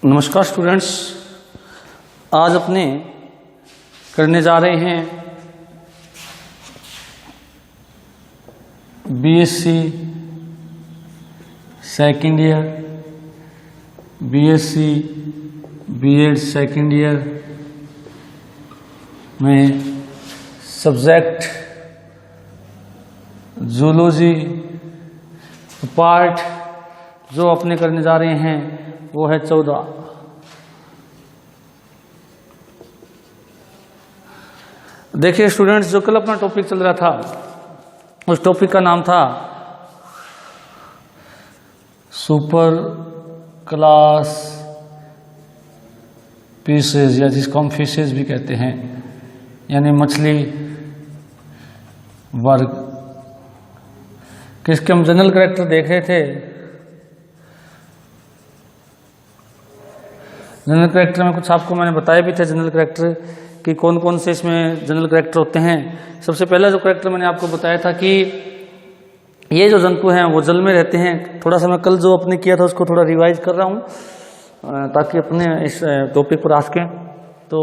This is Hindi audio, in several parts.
नमस्कार स्टूडेंट्स, आज अपने करने जा रहे हैं BSc second year, BSc BEd second year में सब्जेक्ट जूलॉजी पार्ट जो अपने करने जा रहे हैं वो है 14। देखिए स्टूडेंट्स, जो कल अपना टॉपिक चल रहा था उस टॉपिक का नाम था सुपर क्लास पीसेस, या जिसको हम फिशेस भी कहते हैं, यानी मछली वर्ग। किसके हम जनरल कैरेक्टर देख रहे थे। जनरल कैरेक्टर में कुछ आपको मैंने बताया भी था, जनरल कैरेक्टर कि कौन कौन से इसमें जनरल कैरेक्टर होते हैं। सबसे पहला जो कैरेक्टर मैंने आपको बताया था कि ये जो जंतु हैं वो जल में रहते हैं। थोड़ा सा मैं कल जो अपने किया था उसको थोड़ा रिवाइज कर रहा हूँ ताकि अपने इस टॉपिक पर आ सकें। तो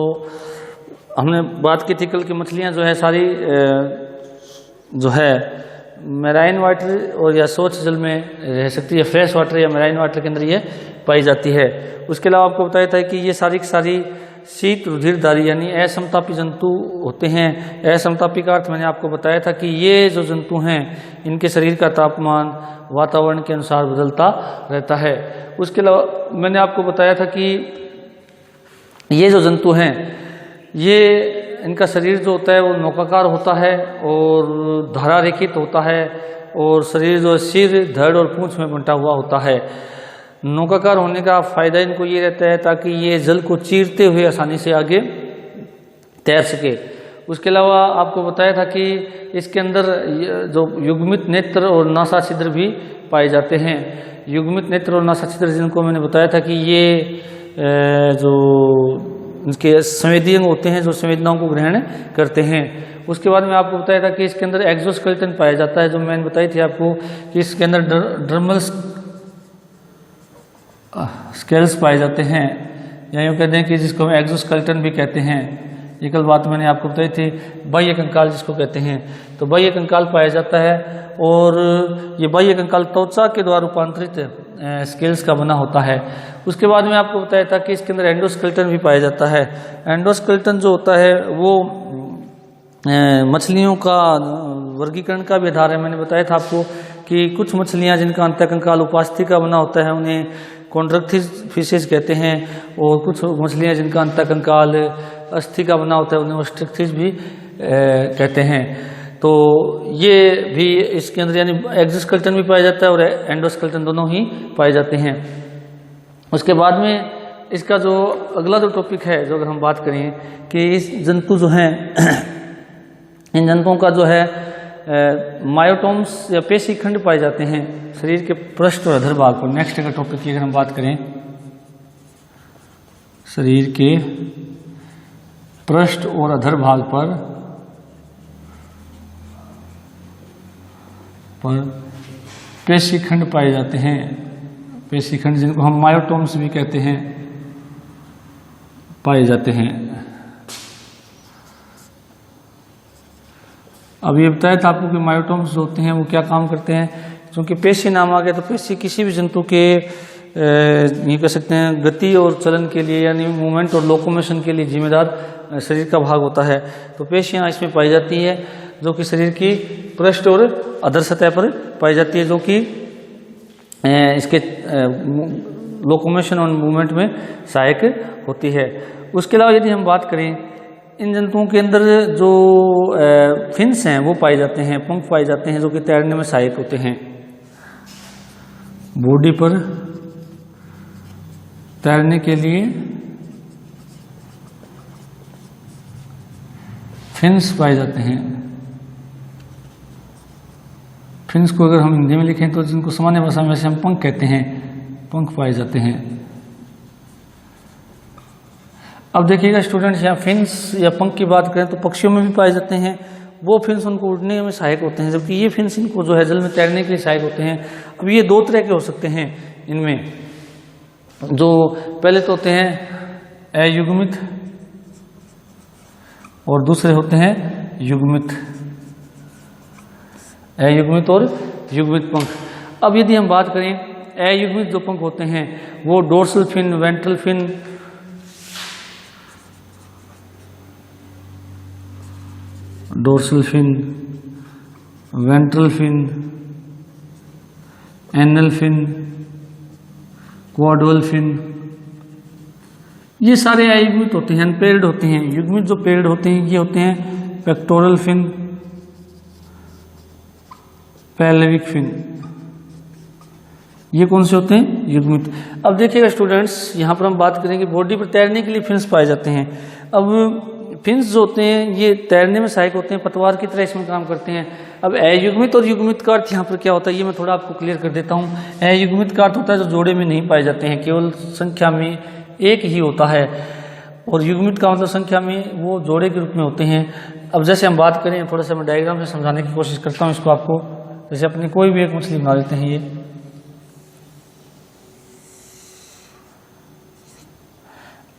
हमने बात की थी कल की मछलियाँ जो है सारी जो है मैराइन वाटर और या स्वच्छ जल में रह सकती है, फ्रेश वाटर या मैराइन वाटर के अंदर ये पाई जाती है। उसके अलावा आपको बताया था कि ये सारी की सारी शीत रुधिरधारी यानी असमतापी जंतु होते हैं। असमतापी का अर्थ मैंने आपको बताया था कि ये जो जंतु हैं इनके शरीर का तापमान वातावरण के अनुसार बदलता रहता है। उसके अलावा मैंने आपको बताया था कि ये जो जंतु हैं ये इनका शरीर जो होता है वो नौकाकार होता है और धारा रेखित होता है, और शरीर जो सिर, धड़ और पूंछ में बंटा हुआ होता है। नौकाकार होने का फायदा इनको ये रहता है ताकि ये जल को चीरते हुए आसानी से आगे तैर सके। उसके अलावा आपको बताया था कि इसके अंदर जो युग्मित नेत्र और नासा छिद्र भी पाए जाते हैं। युग्मित नेत्र और नासा छिद्र जिनको मैंने बताया था कि ये जो इनके संवेदी अंग होते हैं जो संवेदनाओं को ग्रहण करते हैं। उसके बाद में आपको बताया था कि इसके अंदर एक्सोस्केलेटन पाया जाता है, जो मैंने बताई थी आपको कि इसके अंदर डर्मल स्केल्स पाए जाते हैं, या यूँ कहते हैं कि जिसको हम एक्सोस्केलेटन भी कहते हैं। ये कल बात मैंने आपको बताई थी, बाह्य कंकाल जिसको कहते हैं। तो बाह्य कंकाल पाया जाता है और ये बाह्य कंकाल त्वचा के द्वारा रूपांतरित स्केल्स का बना होता है। उसके बाद में आपको बताया था कि इसके अंदर एंडोस्केलेटन भी पाया जाता है। एंडोस्केलेटन जो होता है वो मछलियों का वर्गीकरण का भी आधार है। मैंने बताया था आपको कि कुछ मछलियां जिनका अंतःकंकाल उपास्थि का बना होता है उन्हें कॉन्ड्रक्टिस फिशेस कहते हैं, और कुछ मछलियां जिनका अंतःकंकाल अस्थि का बना होता है उन्हें ऑस्ट्रिक्टिस भी कहते हैं। तो ये भी इसके अंदर यानी एक्सोस्केलेटन भी पाया जाता है और एंडोस्केलेटन दोनों ही पाए जाते हैं। उसके बाद में इसका जो अगला जो टॉपिक है, जो अगर हम बात करें कि इस जंतु जो हैं इन जंतुओं का जो है मायोटोम्स या पेशी खंड पाए जाते हैं शरीर के पृष्ठ और अधर भाग पर। नेक्स्ट का टॉपिक की अगर हम बात करें, शरीर के पृष्ठ और अधर भाग पर पेशी खंड पाए जाते हैं। पेशी खंड जिनको हम मायोटोम्स भी कहते हैं पाए जाते हैं। अब ये बताया था आपको कि मायोटोम्स जो होते हैं वो क्या काम करते हैं। क्योंकि पेशी नाम आ गया तो पेशी किसी भी जंतु के ये कह सकते हैं गति और चलन के लिए यानी मूवमेंट और लोकोमोशन के लिए जिम्मेदार शरीर का भाग होता है। तो पेशियां इसमें पाई जाती है जो कि शरीर की पृष्ठ और अधर सतह पर पाई जाती है, जो कि इसके लोकोमोशन और मूवमेंट में सहायक होती है। उसके अलावा यदि हम बात करें, इन जंतुओं के अंदर जो फिन्स हैं वो पाए जाते हैं, पंख पाए जाते हैं जो कि तैरने में सहायक होते हैं। बॉडी पर तैरने के लिए फिन्स पाए जाते हैं। फिन्स को अगर हम हिंदी में लिखें तो जिनको सामान्य भाषा में से हम पंख कहते हैं, पंख पाए जाते हैं। अब देखिएगा स्टूडेंट्स, यहाँ फिन्स या पंख की बात करें तो पक्षियों में भी पाए जाते हैं। वो फिन्स उनको उड़ने में सहायक होते हैं, जबकि ये फिन्स इनको जो है जल में तैरने के लिए सहायक होते हैं। अब ये दो तरह के हो सकते हैं इनमें। जो पहले तो होते हैं अयुग्मित और दूसरे होते हैं युग्मित, अयुग्मित और युग्मित पंख। अब यदि हम बात करें अयुग्मित जो पंख होते हैं वो dorsal fin, ventral fin, dorsal fin, ventral fin, anal fin, caudal fin, ये सारे अयुग्मित होते हैं, अनपेयर्ड होते हैं। युग्मित जो पेयर्ड होते हैं ये होते हैं पेक्टोरल फिन, पेल्विक फिन, ये कौन से होते हैं? युग्मित। अब देखिएगा स्टूडेंट्स, यहाँ पर हम बात करेंगे बॉडी पर तैरने के लिए फिन्स पाए जाते हैं। अब फिन्स जो होते हैं ये तैरने में सहायक होते हैं, पतवार की तरह इसमें काम करते हैं। अब अयुग्मित और युग्मित का अर्थ यहाँ पर क्या होता है ये मैं थोड़ा आपको क्लियर कर देता हूँ। अयुग्मित का अर्थ होता है जो जोड़े में नहीं पाए जाते हैं, केवल संख्या में एक ही होता है, और युग्मित का मतलब संख्या में वो जोड़े के रूप में होते हैं। अब जैसे हम बात करें, थोड़ा सा मैं डायग्राम से समझाने की कोशिश करता हूँ इसको आपको। जैसे अपनी कोई भी एक मछली बना लेते हैं ये,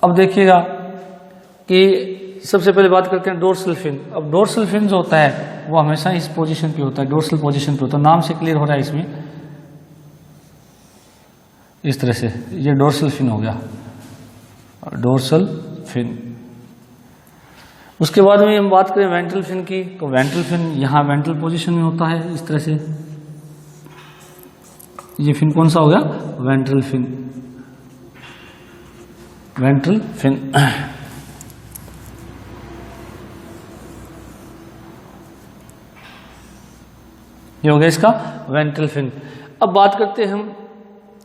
अब देखिएगा कि सबसे पहले बात करते हैं डोर्सल फिन। अब डोर्सल फिन जो होता है वो हमेशा इस पोजीशन पे होता है, डोर्सल पोजीशन पे होता है। नाम से क्लियर हो रहा है इसमें, इस तरह से ये डोर्सल फिन हो गया, डोर्सल फिन। उसके बाद में हम बात करें वेंट्रल फिन की, तो वेंट्रल फिन यहाँ वेंट्रल पोजीशन में होता है इस तरह से। ये फिन कौन सा हो गया? Ventral fin, ventral fin. ये हो गया इसका वेंट्रल फिन। अब बात करते हैं हम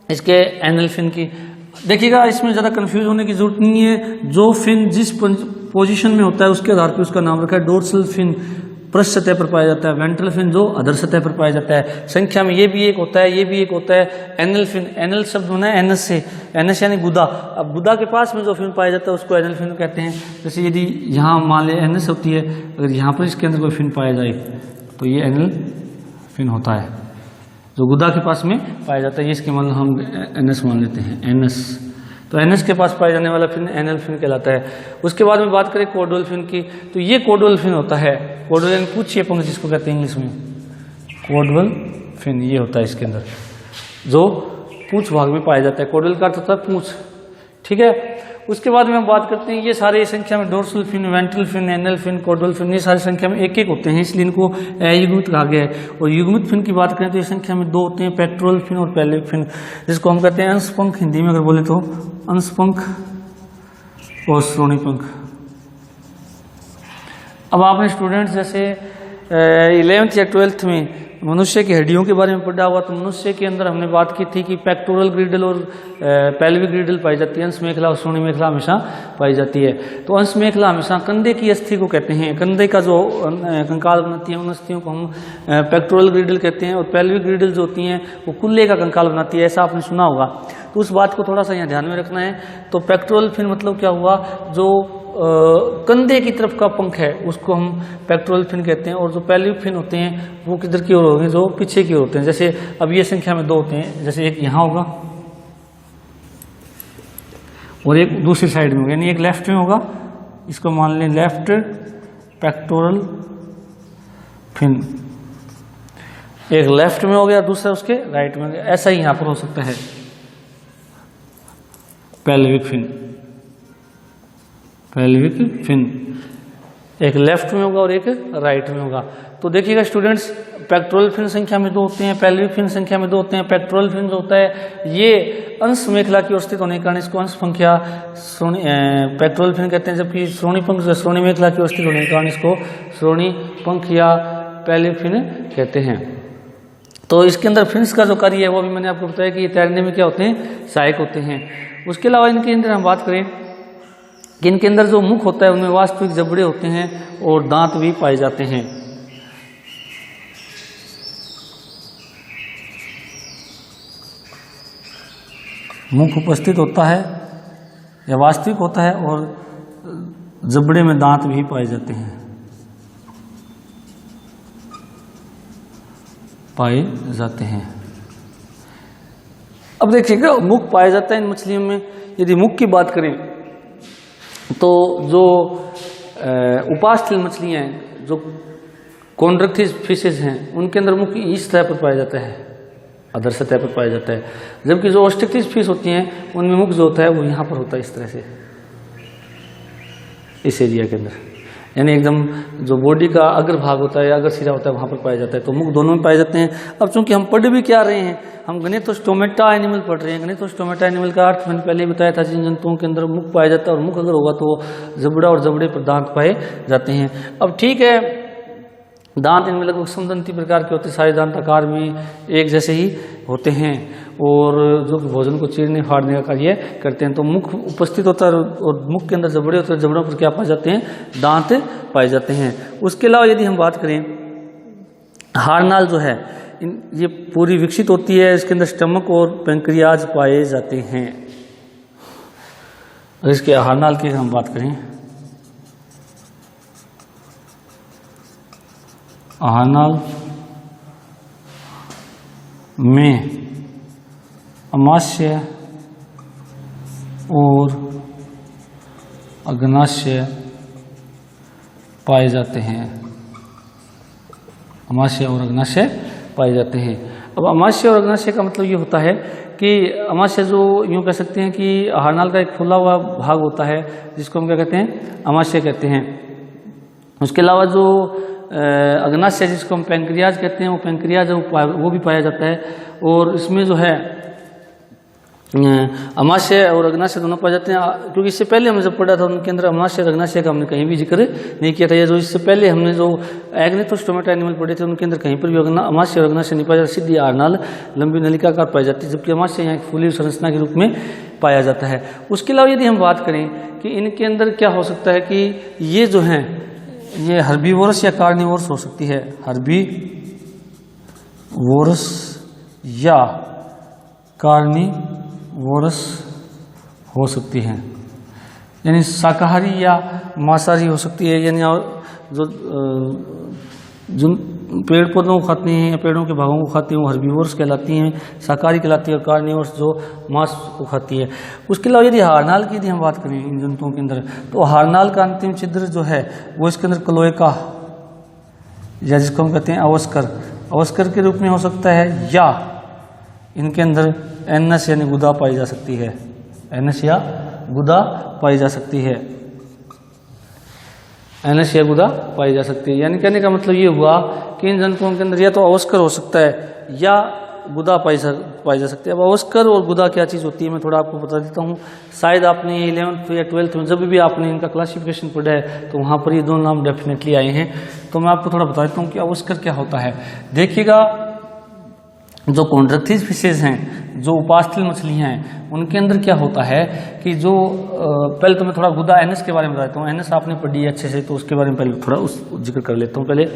इसके एनल फिन की। देखिएगा इसमें ज़्यादा कंफ्यूज होने की जरूरत नहीं है। जो फिन जिस पोजीशन में होता है उसके आधार पर उसका नाम रखा है। डोर्सल फिन पृष्ठ सतह पर पाया जाता है, वेंट्रल फिन जो अधर सतह पर पाया जाता है। संख्या में ये भी एक होता है, ये भी एक होता है। एनल फिन, एनल शब्द बना है एनस से, एनस यानी गुदा। अब गुदा के पास में जो फिन पाया जाता है उसको एनल फिन कहते हैं। जैसे यदि यहाँ मान ले एनस होती है, अगर यहाँ पर इसके अंदर कोई फिन पाया जाए तो ये एनल फिन होता है, जो गुदा के पास में पाया जाता है। ये इसके मतलब हम एनएस मान लेते हैं, एनएस। तो एनएस के पास पाया जाने वाला फिन एनल फिन कहलाता है। उसके बाद में बात करें कोडल फिन की, तो ये कोडल फिन होता है। कोडल यानी पूछिए पंख जिसको कहते हैं इंग्लिश में, कोडल फिन ये होता है इसके अंदर, जो पूंछ भाग में पाया जाता है। कोडल का अर्थ होता है पूंछ, ठीक है। उसके बाद में हम बात करते हैं ये सारे संख्या में dorsal fin, ventral fin, anal fin, caudal fin, ये सारी संख्या में एक एक होते हैं, इसलिए इनको अयुग्मित कहा गया है। और युग्मित फिन की बात करें तो ये संख्या में दो होते हैं, पेक्टोरल फिन और पेल्विक फिन, जिसको हम कहते हैं अंश पंख, हिंदी में अगर बोले तो अंश पंख और श्रोणी पंख। अब आपने स्टूडेंट्स जैसे 11th या 12th में मनुष्य की हड्डियों के बारे में पढ़ा हुआ, तो मनुष्य के अंदर हमने बात की थी कि पेक्टोरल ग्रिडल और पेल्विक ग्रिडल पाई जाती है, अंश मेखला और श्रोणी मेखला हमेशा पाई जाती है। तो अंश मेखला हमेशा कंधे की अस्थि को कहते हैं, कंधे का जो कंकाल बनाती है उन अस्थियों को हम पेक्टोरल ग्रिडल कहते हैं। और पेल्विक ग्रिडल जो होती हैं वो कुल्ले का कंकाल बनाती है, ऐसा आपने सुना होगा। तो उस बात को थोड़ा सा यहाँ ध्यान में रखना है। तो पेक्टोरल फिन मतलब क्या हुआ, जो कंधे की तरफ का पंख है उसको हम पेक्टोरल फिन कहते हैं। और जो पेल्विक फिन होते हैं वो किधर की ओर होंगे, जो पीछे की ओर होते हैं। जैसे अब ये संख्या में दो होते हैं, जैसे एक यहाँ होगा और एक दूसरी साइड में होगा, यानी एक लेफ्ट में होगा, इसको मान लें लेफ्ट पेक्टोरल फिन, एक लेफ्ट में हो गया, दूसरा उसके राइट में हो गया। ऐसा ही यहाँ पर हो सकता है पेल्विक फिन, पेल्विक फिन एक लेफ्ट में होगा और एक राइट में होगा। तो देखिएगा स्टूडेंट्स, पेक्टोरल फिन संख्या में दो होते हैं, पेल्विक फिन संख्या में दो होते हैं। पेक्टोरल फिन जो होता है ये अंश मेखला की ओर स्थित होने के कारण इसको अंश पंख या श्रोणी पेक्टोरल फिन कहते हैं, जबकि श्रोणी पंख श्रोणी मेखला की ओर स्थित होने के कारण इसको श्रोणी पंख या पेल्विक फिन कहते हैं। तो इसके अंदर फिन्स का जो कार्य है वो भी मैंने आपको बताया कि ये तैरने में क्या होते हैं, सहायक होते हैं। उसके अलावा इनके अंदर हम बात करें कि इनके अंदर जो मुख होता है उनमें वास्तविक जबड़े होते हैं और दांत भी पाए जाते हैं। मुख उपस्थित होता है या वास्तविक होता है और जबड़े में दांत भी पाए जाते हैं, पाए जाते हैं। अब देखिएगा मुख पाया जाता है इन मछलियों में। यदि मुख की बात करें तो जो उपास्थल मछलियाँ हैं, जो कॉन्ट्रैक्टिव फिशेज हैं, उनके अंदर मुख इस तरह पर पाया जाता है, अधर सतह पर पाया जाता है। जबकि जो ऑस्ट्रिक्टिव फिश होती हैं उनमें मुख जो होता है वो यहाँ पर होता है, इस तरह से, इस एरिया के अंदर, यानी एकदम जो बॉडी का अग्र भाग होता है, अग्र सिरा होता है, वहाँ पर पाया जाता है। तो मुख दोनों में पाए जाते हैं। अब चूंकि हम पढ़ भी क्या रहे हैं, हम गणितोस्टोमेटा एनिमल पढ़ रहे हैं। गणितोस्टोमेटा एनिमल का अर्थ मैंने पहले ही बताया था, जिन जंतुओं के अंदर मुख पाया जाता है, और मुख अगर होगा तो जबड़ा और जबड़े पर दांत पाए जाते हैं। अब ठीक है, दांत इनमें लगभग समदंती प्रकार के होते हैं, सारे दांत आकार में एक जैसे ही होते हैं, और जो भोजन को चीरने फाड़ने का कार्य करते हैं। तो मुख उपस्थित होता है और मुख के अंदर जबड़े होते हैं, जबड़ों पर क्या पाए जाते हैं, दांत पाए जाते हैं। उसके अलावा यदि हम बात करें, हारनाल जो है ये पूरी विकसित होती है, इसके अंदर स्टमक और पैंक्रियाज पाए जाते हैं। और इसके हारनाल की हम बात करें, हारनाल में अमाशय और अग्नाशय पाए जाते हैं। अमाशय और अग्नाशय पाए जाते हैं। अब अमाशय और अग्नाशय का मतलब ये होता है कि अमाशय जो यूँ कह सकते हैं कि हारनाल का एक फूला हुआ भाग होता है, जिसको हम क्या कहते हैं, अमाशय कहते हैं। उसके अलावा जो अग्नाशय जिसको हम पैंक्रियाज कहते हैं, वो पैंक्रियाज वो भी पाया जाता है। और इसमें जो है अमाशय और अग्नाशय दोनों पाए जाते हैं। क्योंकि इससे पहले हमने जब पढ़ा था उनके अंदर अमाशय और अग्नाशय का हमने कहीं भी जिक्र नहीं किया था। या जो इससे पहले हमने जो गणितोस्टोमेटा एनिमल पढ़े थे उनके अंदर कहीं पर भी अमाशय और अग्नाशय नहीं पाया जाता, सीधी हारनाल लंबी नलिकाकार पाई जाती है, जबकि अमाशय यहाँ एक फूली संरचना के रूप में पाया जाता है। उसके अलावा यदि हम बात करें कि इनके अंदर क्या हो सकता है कि ये जो हैं ये हर्बीवोरस या कार्निवोरस हो सकती है, हर्बीवोरस या कार्निवोरस हो सकती है, यानी शाकाहारी या मांसाहारी हो सकती है। यानी जो पेड़ पौधों को खाती हैं या पेड़ों के भागों को खाती हैं वो हर्बीवोरस कहलाती हैं, शाकाहारी कहलाती है, और कार्निवोरस जो मांस को खाती है। उसके अलावा यदि हारनाल की यदि हम बात करें इन जंतुओं के अंदर, तो हारनाल का अंतिम छिद्र जो है वो इसके अंदर क्लोएका या जिसको हम कहते हैं अवस्कर के रूप में हो सकता है, या इनके अंदर एनस यानी गुदा पाई जा सकती है, एनस या गुदा पाई जा सकती है, एनस या गुदा पाई जा सकती है। यानी कहने का मतलब ये हुआ कि इन जंतुओं के अंदर या तो अवस्कर हो सकता है या गुदा पाई जा सकती है। अब अवस्कर और गुदा क्या चीज़ होती है मैं थोड़ा आपको बता देता हूँ। शायद आपने 11th या 12th में जब भी आपने इनका क्लासिफिकेशन पढ़ा है तो वहाँ पर ये दोनों नाम डेफिनेटली आए हैं। तो मैं आपको थोड़ा बता देता हूँ कि अवस्कर क्या होता है। देखिएगा, जो कॉन्ट्रैक्टिव फिशेज हैं, जो उपास्थल मछलियाँ हैं, उनके अंदर क्या होता है कि जो पहले तो मैं थोड़ा गुदा एनस के बारे में बताता हूँ। एनस आपने पढ़ी है अच्छे से, तो उसके बारे में पहले थोड़ा उस जिक्र कर लेता हूँ। पहले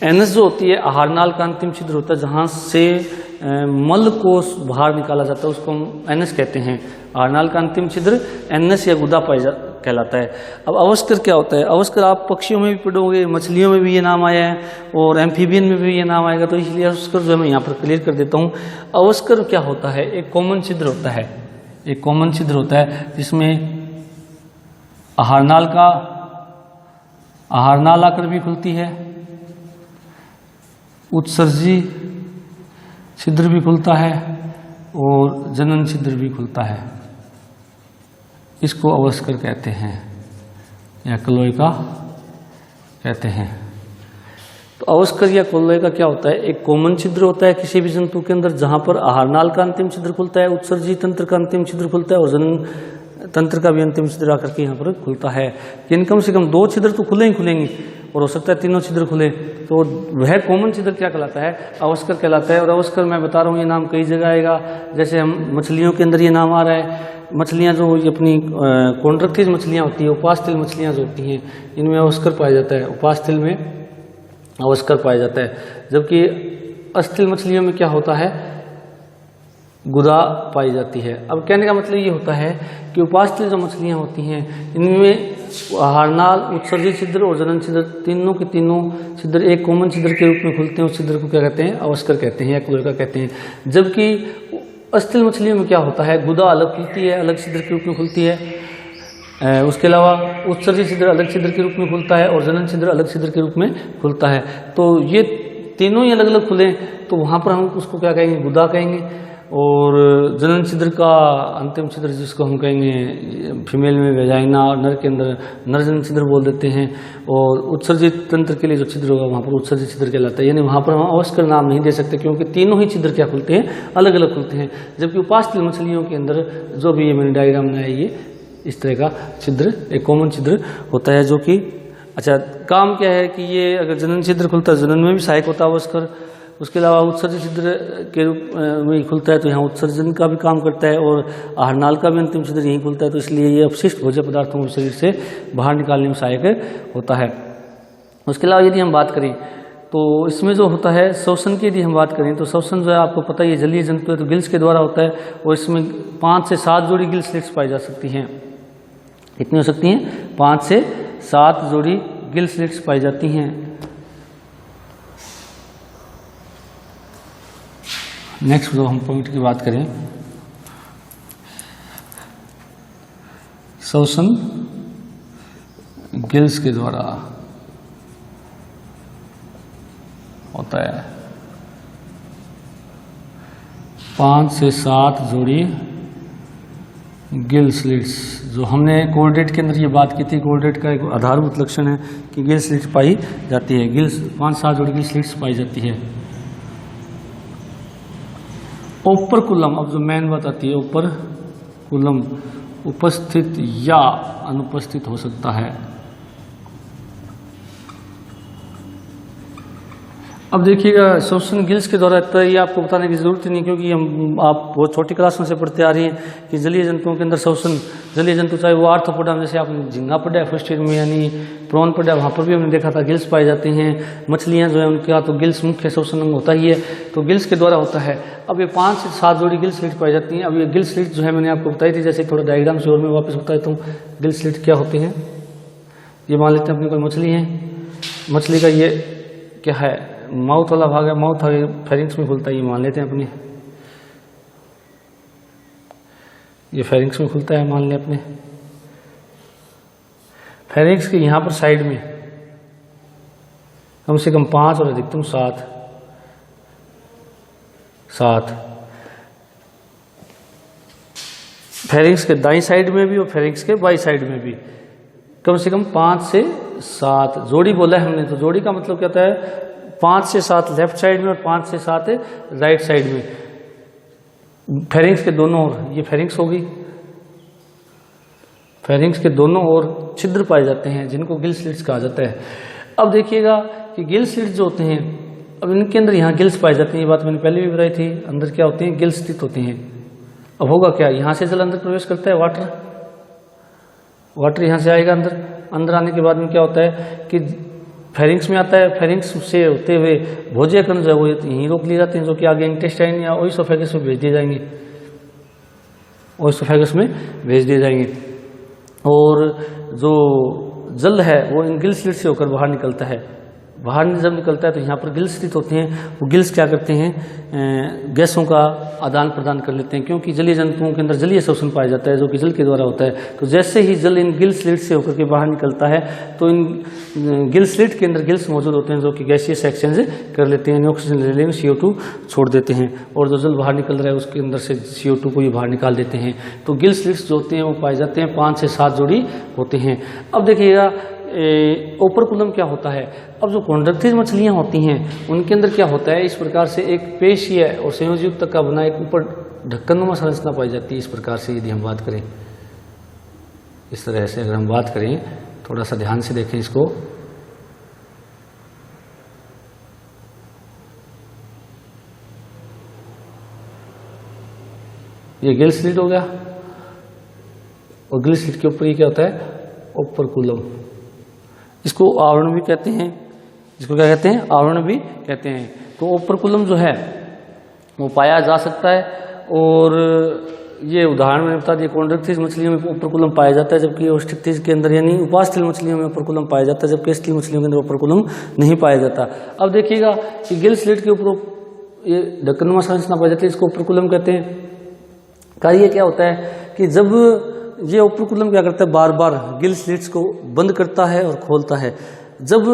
एनस जो होती है हारनाल का अंतिम छिद्र होता है, जहाँ से मल को बाहर निकाला जाता है, उसको हम एनस कहते हैं। हारनाल का अंतिम छिद्र एनस या गुदा कहलाता है। अब अवस्कर क्या होता है? अवस्कर आप पक्षियों में भी पढ़ोगे, मछलियों में भी ये नाम आया है और एम्फीबियन में भी ये नाम आएगा, तो इसलिए अवस्कर जो है मैं यहाँ पर क्लियर कर देता हूँ। अवस्कर क्या होता है? एक कॉमन छिद्र होता है, एक कॉमन छिद्र होता है जिसमें हारनाल आकर भी खुलती है, उत्सर्जी छिद्र भी खुलता है और जनन छिद्र भी खुलता है। इसको अवस्कर कहते हैं या क्लोएका कहते हैं। तो अवस्कर या क्लोएका क्या होता है? एक कॉमन छिद्र होता है किसी भी जंतु के अंदर, जहां पर हारनाल का अंतिम छिद्र खुलता है, उत्सर्जी तंत्र का अंतिम छिद्र खुलता है और जनन तंत्र का भी अंतिम छिद्र आकर के यहाँ पर खुलता है। यानी कम से कम 2 छिद्र तो खुले ही खुलेंगे और हो सकता है 3 छिद्र खुले। तो वह कॉमन छिद्र क्या कहलाता है? अवस्कर कहलाता है। और अवस्कर मैं बता रहा हूँ ये नाम कई जगह आएगा, जैसे हम मछलियों के अंदर ये नाम आ रहा है। मछलियाँ जो ये अपनी कॉन्ट्रैक्टिव मछलियाँ होती है, उपास्थल मछलियाँ जो होती हैं, इनमें अवस्कर पाया जाता है, उपास्थल में अवस्कर पाया जाता है। जबकि अस्थिल मछलियों में क्या होता है? गुदा पाई जाती है। अब कहने का मतलब ये होता है कि उपास्थल जो मछलियाँ होती हैं इनमें हारनाल, उत्सर्जित छिद्र और जनन छिद्र तीनों के तीनों छिद्र एक कॉमन छिद्र के रूप में खुलते हैं। उस छिद्र को क्या कहते हैं? अवस्कर कहते हैं या क्लोएका कहते हैं। जबकि अस्थिल मछलियों में क्या होता है, गुदा अलग खुलती है, अलग छिद्र के रूप में खुलती है। उसके अलावा उत्सर्जित छिद्र अलग छिद्र के रूप में खुलता है और जनन छिद्र अलग छिद्र के रूप में खुलता है। तो ये तीनों ही अलग अलग खुले तो वहाँ पर हम उसको क्या कहेंगे, गुदा कहेंगे। और जनन छिद्र का अंतिम छिद्र जिसको हम कहेंगे फीमेल में वेजाइना और नर के अंदर नर जनन छिद्र बोल देते हैं। और उत्सर्जित तंत्र के लिए जो छिद्र होगा वहाँ पर उत्सर्जित छिद्र कहलाता है। यानी वहाँ पर हम अवश्य नाम नहीं दे सकते क्योंकि तीनों ही छिद्र क्या खुलते हैं, अलग अलग खुलते हैं। जबकि उपास्थल मछलियों के अंदर जो भी ये मैंने डायग्राम बनाया ये इस तरह का छिद्र एक कॉमन छिद्र होता है जो कि अच्छा काम क्या है कि ये अगर जनन छिद्र खुलता है जनन में भी सहायक होता है अवस्कर। उसके अलावा उत्सर्जित छिद्र के रूप में खुलता है तो यहाँ उत्सर्जन का भी काम करता है और आहारनाल का भी अंतिम छिद्र यहीं खुलता है। तो इसलिए ये अपशिष्ट भोज्य पदार्थों को शरीर से बाहर निकालने में सहायक होता है। उसके अलावा यदि हम बात करें तो इसमें जो होता है श्वसन की यदि हम बात करें तो श्वसन जो है आपको पता ही है जलीय जंतु है तो गिल्स के द्वारा होता है। और इसमें 5 से 7 जोड़ी गिल स्लिट्स पाई जा सकती हैं। कितनी हो सकती हैं, 5 से 7 जोड़ी गिल स्लिट्स पाई जाती हैं। नेक्स्ट जो हम पॉइंट की बात करें, श्वसन गिल्स के द्वारा होता है 5 से 7 जोड़ी गिल स्लिट्स। जो हमने कोर्डेट के अंदर ये बात की थी, कोर्डेट का एक आधारभूत लक्षण है कि गिल स्लिट्स पाई जाती है। गिल्स 5-7 जोड़ी गिल स्लिट्स पाई जाती है। ओपरकुलम, अब जो मेन बात आती है, ओपरकुलम उपस्थित या अनुपस्थित हो सकता है। अब देखिएगा श्वसन गिल्स के द्वारा तो ये आपको बताने की जरूरत ही नहीं क्योंकि आप बहुत छोटी क्लासों से पढ़ते आ रही हैं कि जलीय जंतुओं के अंदर श्वसन, जलीय जंतु चाहे वो आर्थ्रोपोडा जैसे आपने झींगा पढ़ा है फर्स्ट ईयर में यानी प्रॉन पढ़ा है, वहाँ पर भी हमने देखा था गिल्स पाई जाती हैं। मछलियाँ जो है उनका तो गिल्स मुख्य श्वसन अंग होता ही है, तो गिल्स के द्वारा होता है। अब ये 5 से 7 जोड़ी गिल स्लिट पाई जाती हैं। अब ये गिल स्लिट जो है मैंने आपको बताई थी, जैसे थोड़ा डायग्राम से और मैं वापस बता देता हूँ गिल स्लिट क्या होती हैं। ये मान लेते हैं अपनी कोई मछली है, मछली का ये क्या है माउथ वाला भाग है, माउथ फेरिंग्स में खुलता है, ये मान लेते हैं अपने, ये फेरिंग्स में खुलता है मान लें अपने। फेरिंग्स के यहाँ पर साइड में कम से कम 5 और अधिकतम 7 फेरिंग्स के दाईं साइड में भी और फेरिंग्स के बाईं साइड में भी कम से कम 5 से 7 जोड़ी बोला है हमने। तो जोड़ी का मतलब क्या होता है, 5 से 7 लेफ्ट साइड में और 5 से 7 राइट साइड में। फेरिंग्स के दोनों ओर, ये फेरिंग्स होगी, फेरिंग्स के दोनों ओर छिद्र पाए जाते हैं जिनको गिल स्लिट्स कहा जाता है। अब देखिएगा कि गिल स्लिट्स जो होते हैं, अब इनके अंदर यहाँ गिल्स पाए जाते हैं, ये बात मैंने पहले भी बताई थी। अंदर क्या होते हैं, गिल स्थित होते हैं। अब होगा क्या, यहाँ से जल अंदर प्रवेश करता है, वाटर यहाँ से आएगा अंदर आने के बाद में क्या होता है कि फेरिंग्स में आता है, फेरिंग्स से होते हुए भोज्य कण जो है वो यहीं रोक लिए जाते हैं जो कि आगे इंटेस्टाइन या ओइसोफेगस में भेज दिए जाएंगे, ओइसोफेगस में भेज दिए जाएंगे। और जो जल है वो इन गिल स्लिट से होकर बाहर निकलता है। बाहर जब निकलता है तो यहाँ पर गिल स्थित होते हैं, वो गिल्स क्या करते हैं, गैसों का आदान प्रदान कर लेते हैं क्योंकि जलीय जंतुओं के अंदर जलीय श्वसन पाया जाता है जो कि जल के द्वारा होता है। तो जैसे ही जल इन गिल स्लिट से होकर के बाहर निकलता है तो इन गिल स्लिट के अंदर गिल्स मौजूद होते हैं जो कि गैसियस एक्सचेंज कर लेते हैं, ऑक्सीजन ले लेंगे, CO2 छोड़ देते हैं और जो जल बाहर निकल रहा है उसके अंदर से CO2 को ये बाहर निकाल देते हैं। तो गिल स्लिट्स जो होते हैं वो पाए जाते हैं, 5 से 7 जोड़ी होते हैं। अब देखिएगा ओपरकुलम क्या होता है। अब जो कॉन्ड्रक्टिस मछलियां होती हैं उनके अंदर क्या होता है, इस प्रकार से एक पेशीय और संयोजयुक्त का बना एक ऊपर ढक्कनुमा संरचना पाई जाती है। इस प्रकार से यदि हम बात करें, इस तरह से अगर हम बात करें, थोड़ा सा ध्यान से देखें इसको, ये गिल स्लिट हो गया और गिल स्लिट के ऊपर ये क्या होता है, ओपरकुलम। इसको आवरण भी कहते हैं, इसको क्या कहते हैं, आवरण भी कहते हैं। तो ओपरकुलम जो है वो पाया जा सकता है और ये उदाहरण मैंने बता दिया, कॉन्ड्रक्टिस मछलियों में ओपरकुलम पाया जाता है जबकि ओस्टिक्टिस के अंदर यानी उपास्थल मछलियों में ओपरकुलम पाया जाता है जबकि स्थलीय मछलियों के अंदर ओपरकुलम नहीं पाया जाता। अब देखिएगा कि गिल स्लिट के ऊपर ये ढक्कनुमा संरचना पाई जाती है, इसको ओपरकुलम कहते हैं। कार्य क्या होता है कि जब ये ओपरकुलम क्या करता है, बार बार गिल स्लिट्स को बंद करता है और खोलता है। जब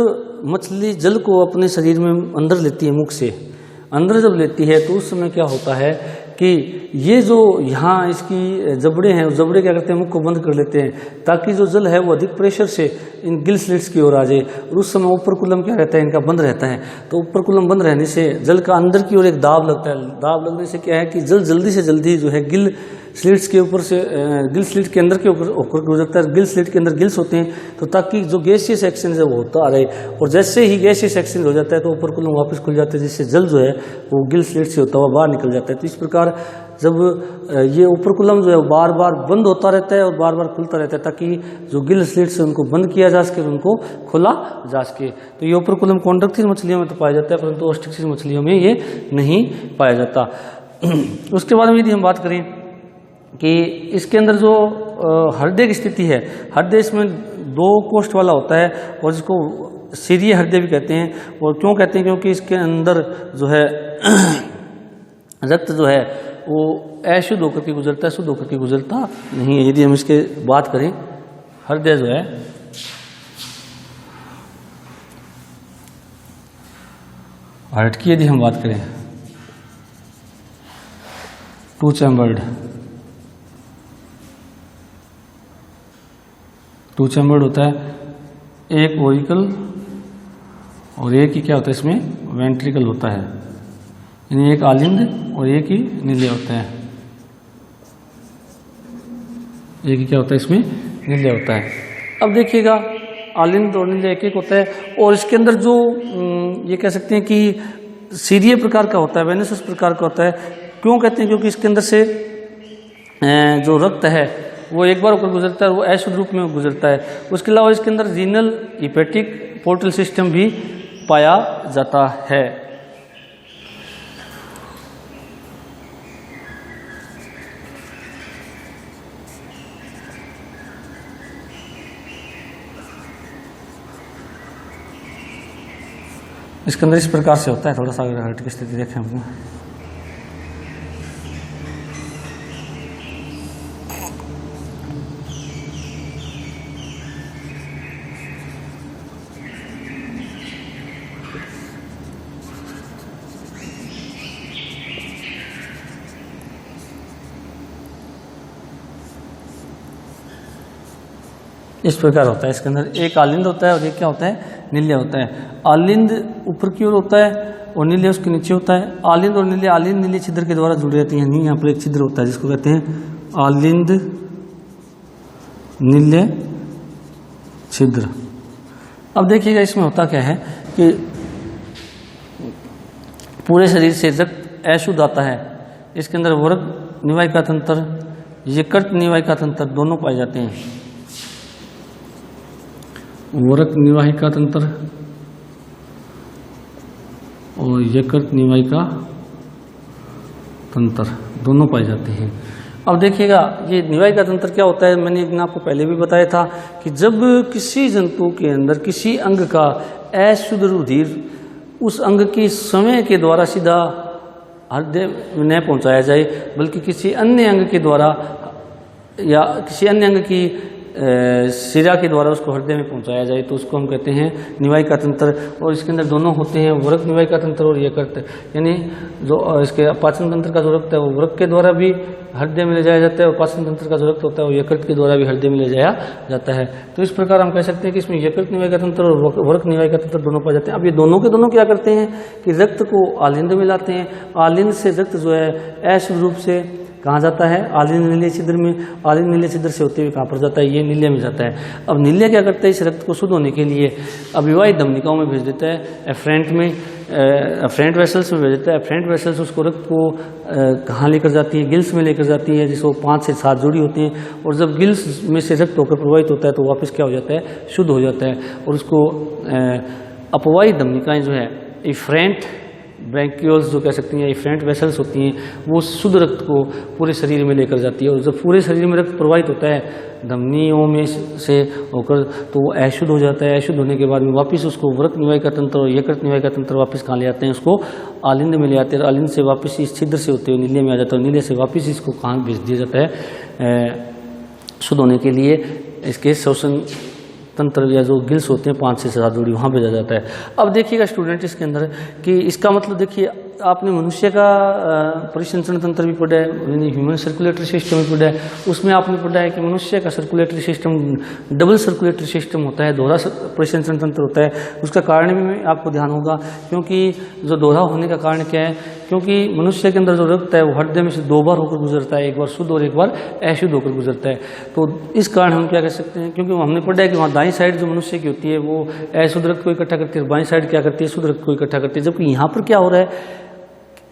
मछली जल को अपने शरीर में अंदर लेती है, मुख से अंदर जब लेती है, तो उस समय क्या होता है कि ये जो यहाँ इसकी जबड़े हैं, जबड़े क्या करते हैं, मुख को बंद कर लेते हैं ताकि जो जल है वो अधिक प्रेशर से इन गिल स्लिट्स की ओर आ जाए। और उस समय ओपरकुलम क्या रहता है, इनका बंद रहता है। तो ओपरकुलम बंद रहने से जल का अंदर की ओर एक दाब लगता है। दाब लगने से क्या है कि जल जल्दी से जल्दी जो है गिल स्लिट्स के ऊपर से, गिल स्लिट के अंदर के ऊपर होकर गुजरता है। गिल स्लिट के अंदर गिल्स होते हैं, तो ताकि जो गैसियस एक्सचेंज है वो होता रहे। और जैसे ही गैसियस एक्सचेंज हो जाता है तो ओपरकुलम वापस खुल जाता है, जिससे जल जो है वो गिल स्लिट से होता हुआ बाहर निकल जाता है। तो इस प्रकार जब ये ओपरकुलम जो है वो बार बार बंद होता रहता है और बार बार खुलता रहता है, ताकि जो गिल स्लिट से उनको बंद किया जा सके, उनको खोला जा सके। तो ये ओपरकुलम कॉन्ट्रैक्टिस मछलियों में तो पाया जाता है, परंतु ओस्ट्रिक्सिस मछलियों में ये नहीं पाया जाता। उसके बाद में यदि हम बात करें कि इसके अंदर जो हृदय की स्थिति है, हृदय इसमें 2 कोष्ठ वाला होता है और जिसको सीरिय हृदय भी कहते हैं। और क्यों कहते हैं, क्योंकि इसके अंदर जो है रक्त जो है वो अशुद्ध होकर के गुजरता है, शुद्ध होकर के गुजरता नहीं है। यदि हम इसके बात करें, हृदय जो है हार्ट की यदि हम बात करें, 2 चैम्बर्ड होता है, एक ओरिकल और एक ही क्या होता है इसमें वेंट्रिकल होता है, यानी एक आलिंद और एक ही नीले होता है। एक ही क्या होता है इसमें नीले होता है। अब देखिएगा आलिंद और नीले एक एक होता है। और इसके अंदर जो ये कह सकते हैं कि सीरिय प्रकार का होता है, वेनेसस प्रकार का होता है। क्यों कहते हैं, क्योंकि इसके अंदर से जो रक्त है वो एक बार होकर गुजरता है, वो अशुद्ध रूप में गुजरता है। उसके अलावा इसके अंदर रीनल, हिपेटिक, पोर्टल सिस्टम भी पाया जाता है। इसके अंदर इस प्रकार से होता है। थोड़ा सा अगर हार्ट की स्थिति देखें हम, इस प्रकार होता है। इसके अंदर एक आलिंद होता है और एक क्या होता है, नील्य होता है। आलिंद ऊपर की ओर होता है और नील्य उसके नीचे होता है। आलिंद और नील्य, आलिंद नील्य छिद्र के द्वारा जुड़े रहते हैं। यहाँ पर एक छिद्र होता है जिसको कहते हैं आलिंद नील्य छिद्र। अब देखिएगा इसमें होता क्या है कि पूरे शरीर से रक्त अशुद्ध आता है। इसके अंदर वर्ग निवाहिका तंत्र, यकृत निवाहिका तंत्र दोनों पाए जाते हैं। वरक निवाहिका तंत्र और यकृत निवाहिका तंत्र दोनों पाए जाते हैं। अब देखिएगा ये निवाहिका तंत्र क्या होता है, मैंने एक दिन आपको पहले भी बताया था कि जब किसी जंतु के अंदर किसी अंग का अशुद्ध रुधिर उस अंग की समय के द्वारा सीधा हृदय में न पहुंचाया जाए, बल्कि किसी अन्य अंग के द्वारा या किसी अन्य अंग की शिरा के द्वारा उसको हृदय में पहुंचाया जाए, तो उसको हम कहते हैं निवाहिका तंत्र। और इसके अंदर दोनों होते हैं, वरक निवाहिका तंत्र और यकृत, यानी जो इसके पाचन तंत्र का जो रक्त है वो वरक के द्वारा भी हृदय में ले जाया जाता है और पाचन तंत्र का जो रक्त होता है वो यकृत के द्वारा भी हृदय में ले जाया जाता है। तो इस प्रकार हम कह सकते हैं कि इसमें यकृत निवाहिका तंत्र और वरक निवाहिका तंत्र दोनों पाए जाते हैं। अब ये दोनों के दोनों क्या करते हैं कि रक्त को आलिंद में लाते हैं। आलिंद से रक्त जो है अशुद्ध रूप से कहाँ जाता है, आलिंद नील्य छिद्र में। आलिंद नील्य छिद्र से होते हुए कहाँ पर जाता है, ये नील्य में जाता है। अब नील्य क्या करता है, इस रक्त को शुद्ध होने के लिए अविवाहित धमनिकाओं में भेज देता है, एफ्रेंट में, एफ्रेंट वेसल्स में भेज देता है। एफ्रेंट वेसल्स उसको रक्त को कहाँ लेकर जाती है, गिल्स में लेकर जाती है, जिसको 5 से 7 जोड़ी होती हैं। और जब गिल्स में से रक्त होकर प्रवाहित होता है तो वापस क्या हो जाता है, शुद्ध हो जाता है। और उसको अपवाहित धमनिकाएँ जो है, एफ्रेंट ब्रैंक्यूल्स जो कह सकते हैं, एफरेंट वेसल्स होती हैं, वो शुद्ध रक्त को पूरे शरीर में लेकर जाती है। और जब पूरे शरीर में रक्त प्रवाहित होता है धमनियों में से होकर, तो वो अशुद्ध हो जाता है। अशुद्ध होने के बाद में वापस उसको रक्त निवाहिका तंत्र और यकृत निवाहिका तंत्र वापस कहाँ ले आते हैं, उसको आलिंद में ले आते हैं। आलिंद से वापस इस छिद्र से होते हुए नीले में आ जाता है, और नीले से वापस इसको कहाँ भेज दिया जाता है, शुद्ध होने के लिए इसके शोषण तंत्र या जो गिल्स होते हैं 5 से 7 जोड़ी वहाँ भेजा जाता है। अब देखिएगा स्टूडेंट इसके अंदर कि इसका मतलब देखिए, आपने मनुष्य का परिसंचरण तंत्र भी पढ़ा है, यानी ह्यूमन सर्कुलेटरी सिस्टम भी पढ़ा है। उसमें आपने पढ़ा है कि मनुष्य का circulatory system double circulatory system होता है, दोहरा परिसंचरण तंत्र होता है। उसका कारण भी आपको ध्यान होगा, क्योंकि जो दोहरा होने का कारण क्या है, क्योंकि मनुष्य के अंदर जो रक्त है वो हृदय में से 2 बार होकर गुजरता है, एक बार शुद्ध और एक बार अशुद्ध होकर गुजरता है। तो इस कारण हम क्या कह सकते हैं, क्योंकि हमने पढ़ा है कि वहाँ दाईं साइड जो मनुष्य की होती है वो अशुद्ध रक्त को इकट्ठा करती है, बाईं साइड क्या करती है, शुद्ध रक्त को इकट्ठा करती है। जबकि यहाँ पर क्या हो रहा है,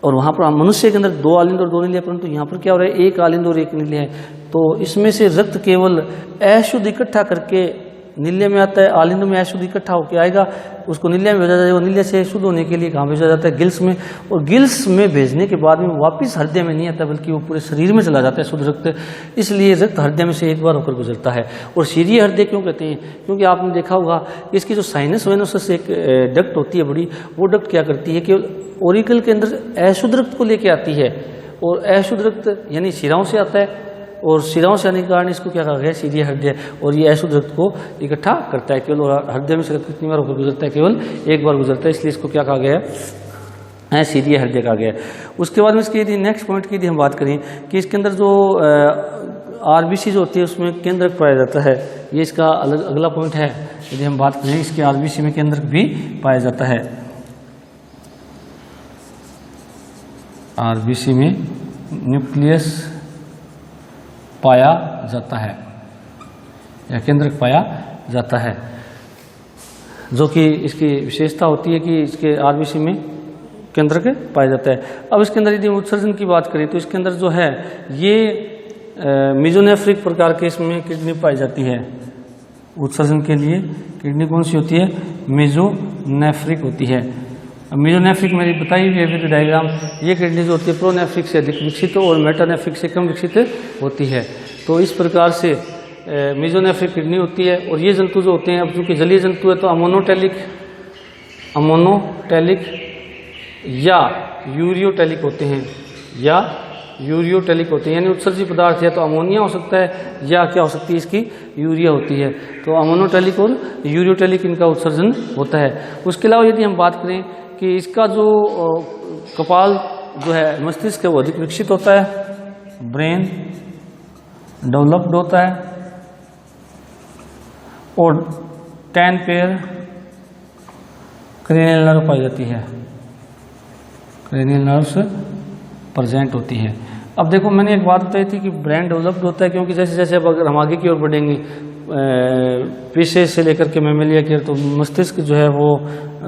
और वहाँ पर मनुष्य के अंदर 2 आलिंद और 2 नीले, परंतु यहाँ पर क्या हो रहा है, 1 आलिंद और 1 नीले है। तो इसमें से रक्त केवल अशुद्ध इकट्ठा करके नीले में आता है, आलिंद में अशुद्ध इकट्ठा होकर आएगा, उसको नीले में भेजा जाएगा। नीले से शुद्ध होने के लिए कहाँ भेजा जाता है, गिल्स में। और गिल्स में भेजने के बाद में वापस हृदय में नहीं आता, बल्कि वो पूरे शरीर में चला जाता है शुद्ध रक्त। इसलिए रक्त हृदय में से एक बार होकर गुजरता है। और शीरीय हृदय क्यों कहते हैं, क्योंकि आपने देखा होगा इसकी जो साइनस वेनोसस एक डक्ट होती है बड़ी, वो डक्ट क्या करती है, केवल ओरिकल के अंदर अशुद्ध रक्त को लेके आती है, और अशुद्ध रक्त यानी शिराओं से आता है, और शिराओं से आने के कारण इसको क्या कहा गया, शीरीय हृदय। और ये अशुद्ध रक्त को इकट्ठा करता है केवल, और हृदय में से रक्त कितनी बार होकर गुजरता है, केवल एक बार गुजरता है, इसलिए इसको क्या कहा गया है, शीरीय हृदय कहा गया। उसके बाद में इसकी यदि नेक्स्ट पॉइंट की यदि हम बात करें कि इसके अंदर जो आरबीसी जो होती है उसमें केंद्रक पाया जाता है, ये इसका अगला पॉइंट है। यदि हम बात करें इसके आरबीसी में केंद्रक भी पाया जाता है। आरबीसी में न्यूक्लियस पाया जाता है या केंद्रक पाया जाता है, जो कि इसकी विशेषता होती है कि इसके आरबीसी में केंद्रक पाया जाता है। अब इसके अंदर यदि उत्सर्जन की बात करें तो इसके अंदर जो है ये मेजोनेफ्रिक प्रकार के इसमें किडनी पाई जाती है। उत्सर्जन के लिए किडनी कौन सी होती है, मेजोनेफ्रिक होती है। मेजोनेफ्रिक मेरी बताई हुई है डायग्राम, ये किडनी जो होती है प्रोनेफ्रिक से अधिक विकसित और मेटानेफ्रिक से कम विकसित होती है। तो इस प्रकार से मेजोनेफ्रिक किडनी होती है। और ये जंतु जो होते हैं, अब चूंकि जलीय जंतु है तो अमोनोटेलिक या यूरियोटेलिक होते हैं, या यूरियोटेलिक होते हैं, यानी उत्सर्जित पदार्थ या तो अमोनिया हो सकता है या क्या हो सकती है इसकी यूरिया होती है। तो अमोनोटेलिक और यूरियोटेलिक इनका उत्सर्जन होता है। उसके अलावा यदि हम बात करें कि इसका जो कपाल जो है मस्तिष्क है वो अधिक विकसित होता है, ब्रेन डेवलप्ड होता है, और 10 पेयर क्रेनियल नर्व पाई जाती है, क्रेनियल नर्व्स प्रेजेंट होती है। अब देखो मैंने एक बात बताई थी कि ब्रेन डेवलप्ड होता है, क्योंकि जैसे जैसे अब अगर हम आगे की ओर बढ़ेंगे पीछे से लेकर के मेमेलिया की, तो मस्तिष्क जो है वो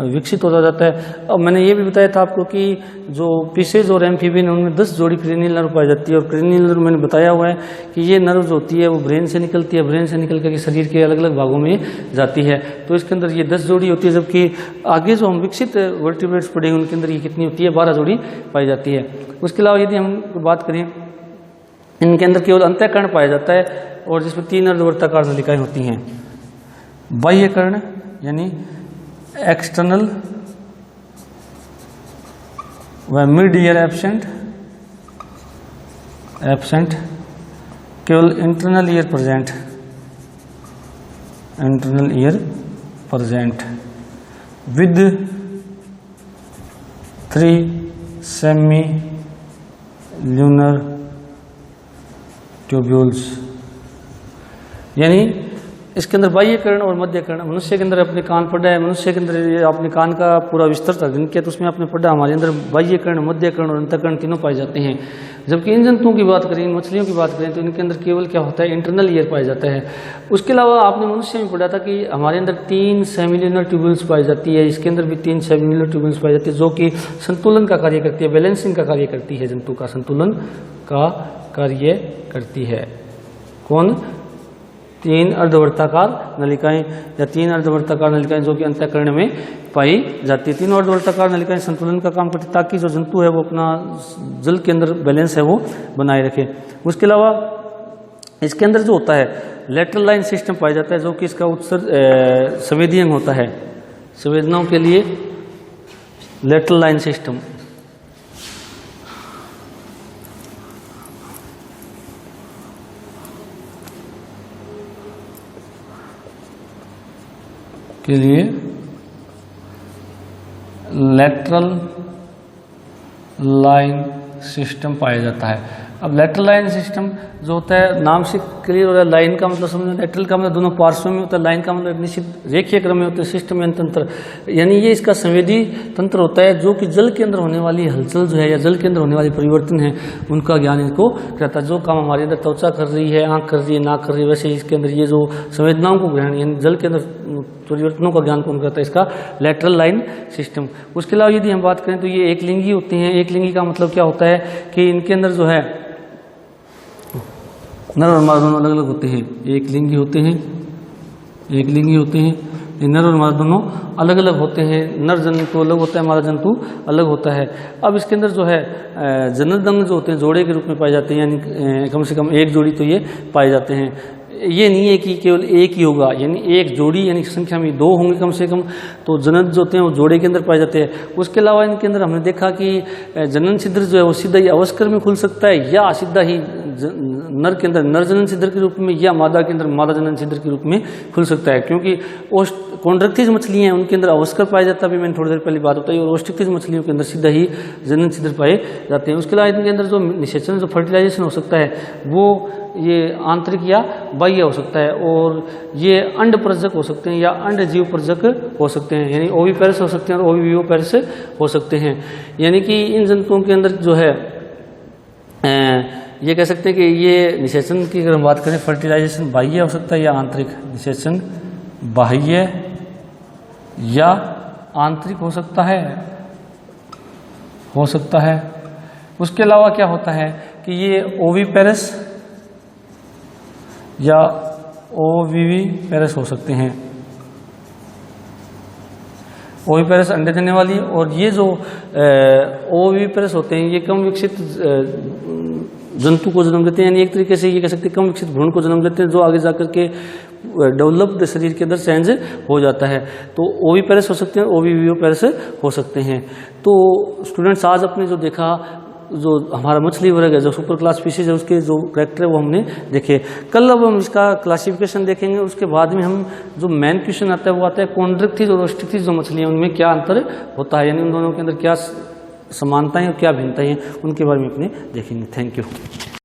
विकसित होता जाता है। अब मैंने ये भी बताया था आपको कि जो पीसेज और एम्फीबियन उनमें 10 जोड़ी क्रेनियल नर्व पाई जाती है। और क्रेनियल नर्व मैंने बताया हुआ है कि ये नर्व जो होती है वो ब्रेन से निकलती है, ब्रेन से निकल करके शरीर के अलग अलग भागों में जाती है। तो इसके अंदर ये 10 जोड़ी होती है, जबकि आगे जो हम विकसित वर्टिब्रेट्स पढ़ेंगे उनके अंदर ये कितनी होती है, 12 जोड़ी पाई जाती है। उसके अलावा यदि हम बात करें, इनके अंदर केवल अंतःकरण पाया जाता है, और जिसमें 3 अर्धवृत्ताकार नलिकाएं होती हैं। बाह्य कर्ण यानी एक्सटर्नल व मिड ईयर एब्सेंट, केवल internal ear present with 3 semi lunar tubules. यानी इसके अंदर बाह्य कर्ण और मध्य कर्ण, मनुष्य के अंदर अपने कान पढ़ा है, मनुष्य के अंदर अपने कान का पूरा विस्तृत अध्ययन किया तो उसमें आपने पढ़ा हमारे अंदर बाह्य कर्ण, मध्य कर्ण और अंतःकर्ण तीनों पाए जाते हैं। जबकि इन जंतुओं की बात करें, मछलियों की बात करें, तो इनके अंदर केवल क्या होता है, इंटरनल ईयर पाया जाता है। उसके अलावा आपने मनुष्य में पढ़ा था कि हमारे अंदर 3 सेमिल्यूनर ट्यूब्यूल्स पाई जाती है, इसके अंदर भी 3 सेमिल्यूनर ट्यूब्यूल्स पाई जाती है, जो कि संतुलन का कार्य करती है, बैलेंसिंग का कार्य करती है, जंतु का संतुलन का कार्य करती है। कौन? 3 अर्धवृत्ताकार नलिकाएं या 3 अर्धवृत्ताकार नलिकाएं जो कि अंतःकरण में पाई जाती है। 3 अर्धवृत्ताकार नलिकाएं संतुलन का काम करती है ताकि जो जंतु है वो अपना जल के अंदर बैलेंस है वो बनाए रखे। उसके अलावा इसके अंदर जो होता है लेटरल लाइन सिस्टम पाया जाता है जो कि इसका उत्सर्ग संवेदी अंग होता है। संवेदनाओं के लिए लेटरल लाइन सिस्टम के लिए लेटरल लाइन सिस्टम पाया जाता है। अब लेटरल लाइन सिस्टम जो होता है नाम से क्लियर हो रहा है, लाइन का मतलब समझो, लेटरल का मतलब दोनों पार्श्वों में होता है, लाइन का मतलब एक निश्चित रेखीय क्रम में होता है। सिस्टम यानी तंत्र, यानी ये इसका संवेदी तंत्र होता है जो कि जल के अंदर होने वाली हलचल जो है या जल के अंदर होने वाली परिवर्तन है उनका ज्ञान इनको रहता है। जो काम हमारे अंदर त्वचा कर रही है, आँख कर रही है, नाक कर रही है, वैसे इसके अंदर ये जो संवेदनाओं को ग्रहण यानी जल के अंदर परिवर्तनों का ज्ञान कौन करता है, इसका लेटरल लाइन सिस्टम। उसके अलावा यदि हम बात करें तो ये एक लिंगी होते हैं। एक लिंगी का मतलब क्या होता है कि इनके अंदर जो है नर और मादा दोनों अलग अलग होते हैं। एक लिंगी होते हैं, एक लिंगी होते हैं, ये नर और मादा दोनों अलग अलग होते हैं। नर जंतु अलग होता है, मादा जंतु अलग होता है। अब इसके अंदर जो है जननदंग जो होते हैं जोड़े के रूप में पाए जाते हैं, यानी कम से कम एक जोड़ी तो ये पाए जाते हैं। ये नहीं है कि केवल एक ही होगा, यानी एक जोड़ी यानी संख्या में 2 होंगे कम से कम, तो जनन जो होते हैं वो जोड़े के अंदर पाए जाते हैं। उसके अलावा इनके अंदर हमने देखा कि जनन छिद्र जो है वो सीधा ही अवस्कर में खुल सकता है या सीधा ही नर के अंदर नर जनन छिद्र के रूप में या मादा के अंदर मादा जनन छिद्र के रूप में खुल सकता है। क्योंकि कॉन्ड्रक्टिज मछलियाँ हैं उनके अंदर अवस्कर पाए जाता है, अभी मैंने थोड़ी देर पहले बात बताई, और ओस्ट्रिक्टिज मछलियों के अंदर सीधा ही जनन छिद्र पाए जाते हैं। उसके अलावा इनके अंदर जो निषेचन जो फर्टिलाइजेशन हो सकता है वो ये आंतरिक या बाह्य हो सकता है, और ये अंड प्रजक हो सकते हैं या अंड जीव प्रजक हो सकते हैं, यानी ओविपेरस हो सकते हैं और ओविविपोपेरस हो सकते हैं। यानी कि इन जंतुओं के अंदर जो है ये कह सकते हैं कि ये निषेचन की अगर हम बात करें फर्टिलाइजेशन बाह्य हो सकता है या आंतरिक, निषेचन बाह्य या आंतरिक हो सकता है। उसके अलावा क्या होता है कि ये ओविपेरस या ओविविपेरस हो सकते हैं। ओविपेरस अंडे देने वाली, और ये जो ओविविपेरस होते हैं ये कम विकसित जंतु को जन्म देते हैं, यानी एक तरीके से ये कह सकते हैं कम विकसित भ्रूण को जन्म देते हैं जो आगे जाकर के डेवलप्ड शरीर के अंदर चेंज हो जाता है। तो ओविपेरस हो सकते हैं, ओविविपोपेरस हो सकते हैं। तो स्टूडेंट्स आज अपने जो देखा जो हमारा मछली वर्ग है, जो सुपर क्लास स्पीशीज है, उसके जो कैरेक्टर है वो हमने देखे। कल अब हम इसका क्लासिफिकेशन देखेंगे। उसके बाद में हम जो मेन क्वेश्चन आता है वो आता है कॉन्ड्रक्टिज और ओस्ट्रिक्टिज जो मछलियाँ उनमें क्या अंतर होता है, यानी उन दोनों के अंदर क्या समानताएं और क्या भिन्नताएं हैं, उनके बारे में अपने देखेंगे। Thank you.